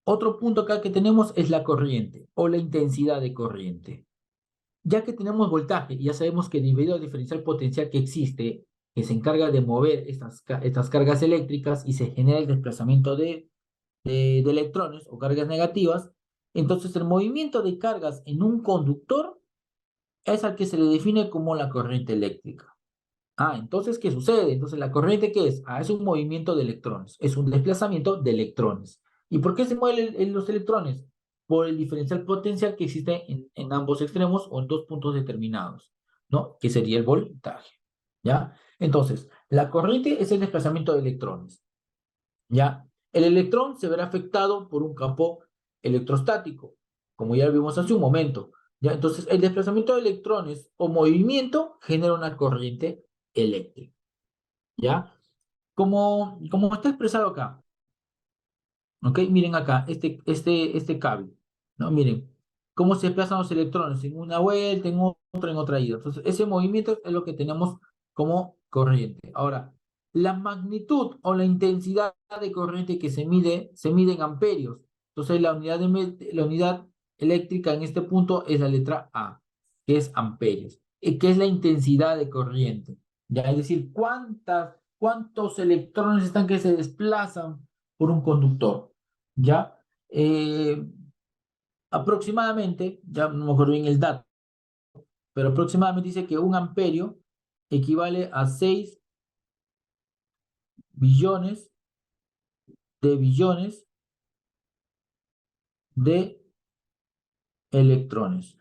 Otro punto acá que tenemos es la corriente o la intensidad de corriente. Ya que tenemos voltaje, ya sabemos que debido al diferencial potencial que existe, que se encarga de mover estas cargas eléctricas y se genera el desplazamiento de electrones o cargas negativas, entonces el movimiento de cargas en un conductor es al que se le define como la corriente eléctrica. Entonces, ¿qué sucede? Entonces, ¿la corriente qué es? Es un movimiento de electrones, es un desplazamiento de electrones. ¿Y por qué se mueven los electrones? Por el diferencial potencial que existe en ambos extremos o en dos puntos determinados, ¿no? Que sería el voltaje, ¿ya? Entonces, la corriente es el desplazamiento de electrones, ¿ya? El electrón se verá afectado por un campo electrostático, como ya lo vimos hace un momento, ¿ya? Entonces, el desplazamiento de electrones o movimiento genera una corriente eléctrica, ¿ya? Como está expresado acá, ¿ok? Miren acá, este cable, ¿no? Miren, cómo se desplazan los electrones en una vuelta, en otra ida. Entonces, ese movimiento es lo que tenemos como corriente. Ahora, la magnitud o la intensidad de corriente que se mide en amperios. Entonces, la unidad eléctrica en este punto es la letra A, que es amperios, que es la intensidad de corriente. ¿Ya? Es decir, cuántos electrones están que se desplazan por un conductor. ¿Ya? Aproximadamente, ya no me acuerdo bien el dato, pero aproximadamente dice que un amperio equivale a 6 billones de billones de electrones.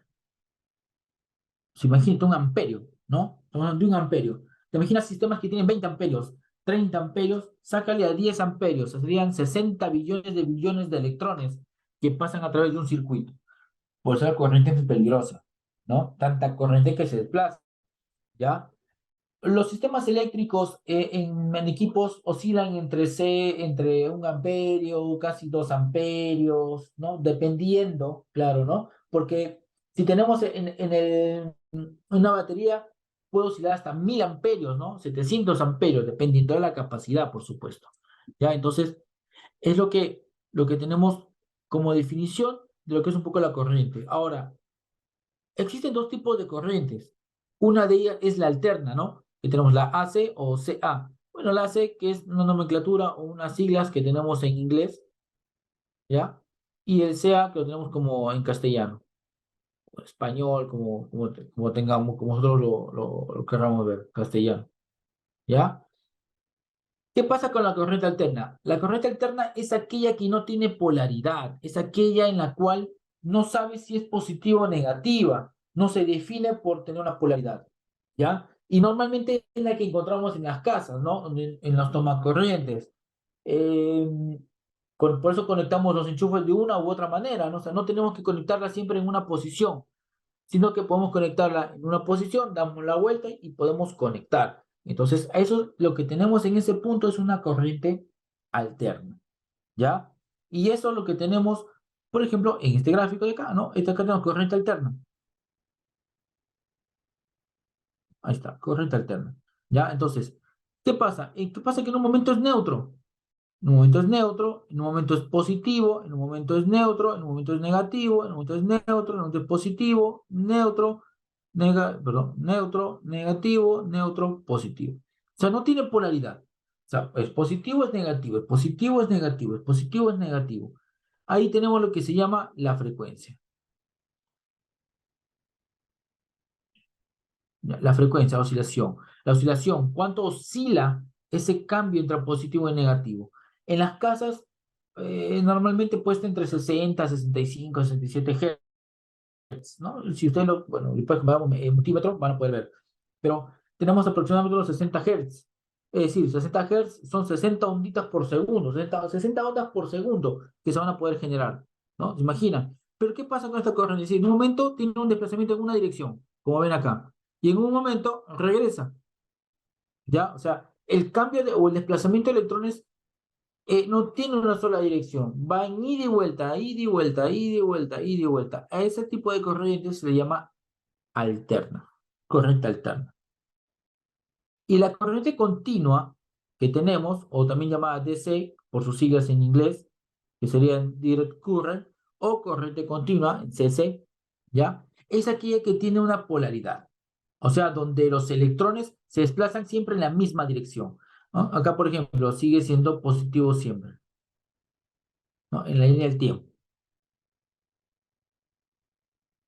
Se imagina un amperio, ¿no? Estamos hablando de un amperio. Te imaginas sistemas que tienen 20 amperios, 30 amperios, sácale a 10 amperios, serían 60 billones de electrones que pasan a través de un circuito. Por eso la corriente es muy peligrosa, ¿no? Tanta corriente que se desplaza, ¿ya? Los sistemas eléctricos en equipos oscilan entre 1 amperio, casi 2 amperios, ¿no? Dependiendo, claro, ¿no? Porque si tenemos una batería, puede oscilar hasta 1000 amperios, ¿no? 700 amperios, dependiendo de la capacidad, por supuesto. ¿Ya? Entonces, es lo que tenemos como definición de lo que es un poco la corriente. Ahora, existen dos tipos de corrientes. Una de ellas es la alterna, ¿no? Que tenemos la AC o CA. Bueno, la AC, que es una nomenclatura o unas siglas que tenemos en inglés, ¿ya? Y el CA, que lo tenemos como en castellano, o español, como tengamos, como nosotros lo querramos ver, castellano, ¿ya? ¿Qué pasa con la corriente alterna? La corriente alterna es aquella que no tiene polaridad, es aquella en la cual no sabe si es positiva o negativa, no se define por tener una polaridad, ¿ya? Y normalmente es la que encontramos en las casas, ¿no? En los tomacorrientes. Eh, por eso conectamos los enchufes de una u otra manera, ¿no? O sea, no tenemos que conectarla siempre en una posición, sino que podemos conectarla en una posición, damos la vuelta y podemos conectar. Entonces, eso lo que tenemos en ese punto es una corriente alterna, ¿ya? Y eso es lo que tenemos, por ejemplo, en este gráfico de acá, ¿no? Esta acá tenemos corriente alterna. Ahí está, corriente alterna, ¿ya? Entonces, ¿qué pasa? ¿Qué pasa? Que en un momento es neutro. En un momento es neutro, en un momento es positivo, en un momento es neutro, en un momento es negativo, en un momento es neutro, en un momento es positivo, neutro, perdón, neutro, negativo, neutro, positivo. O sea, no tiene polaridad. O sea, es positivo, es negativo, es positivo, es negativo, es positivo, es negativo. Ahí tenemos lo que se llama la frecuencia. Ya, la frecuencia, la oscilación. La oscilación, ¿cuánto oscila ese cambio entre positivo y negativo? En las casas, normalmente puede entre 60, 65, 67 Hz, ¿no? Si ustedes bueno, después vamos en multímetro, van a poder ver. Pero tenemos aproximadamente los 60 Hz. Es decir, 60 Hz son 60 onditas por segundo, 60 ondas por segundo que se van a poder generar, ¿no? ¿Se imaginan? Pero ¿qué pasa con esta corriente? Es decir, en un momento tiene un desplazamiento en una dirección, como ven acá, y en un momento regresa, ¿ya? O sea, el cambio o el desplazamiento de electrones no tiene una sola dirección, va en ida y vuelta, ida y vuelta, ida y vuelta, ida y vuelta. A ese tipo de corriente se le llama alterna, corriente alterna. Y la corriente continua que tenemos, o también llamada DC, por sus siglas en inglés, que sería direct current, o corriente continua, en CC, ¿ya? Es aquella que tiene una polaridad, o sea, donde los electrones se desplazan siempre en la misma dirección, ¿no? Acá, por ejemplo, sigue siendo positivo siempre, ¿no? En la línea del tiempo.